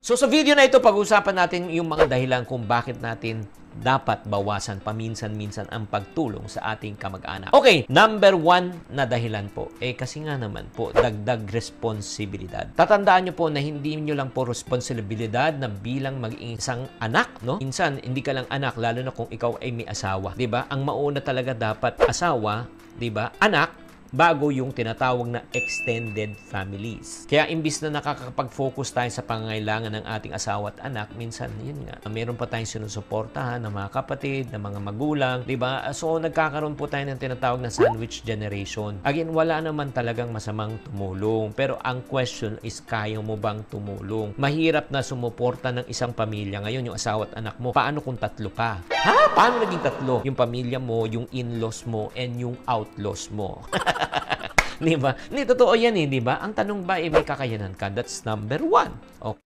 So sa video na ito, pag-usapan natin yung mga dahilan kung bakit natin dapat bawasan paminsan-minsan ang pagtulong sa ating kamag-anak. Okay, number one na dahilan po, kasi nga naman po, dagdag responsibilidad. Tatandaan nyo po na hindi nyo lang po responsibilidad na bilang maging isang anak, no? Minsan, hindi ka lang anak, lalo na kung ikaw ay may asawa. 'Di ba? Ang mauna talaga dapat asawa, 'di ba? Anak, bago yung tinatawag na extended families. Kaya imbis na nakakapag-focus tayo sa pangangailangan ng ating asawa at anak, minsan, yun nga, meron pa tayong sinusuportahan ng mga kapatid, ng mga magulang, di ba? So, nagkakaroon po tayo ng tinatawag na sandwich generation. Again, wala naman talagang masamang tumulong. Pero ang question is, kaya mo bang tumulong? Mahirap na sumuporta ng isang pamilya. Ngayon, yung asawa at anak mo, paano kung tatlo ka? Ha? Paano naging tatlo? Yung pamilya mo, yung in-laws mo, and yung outlaws mo. Di ba? Hindi, totoo yan di ba? Ang tanong ba, may kakayanan ka? That's number one. Okay.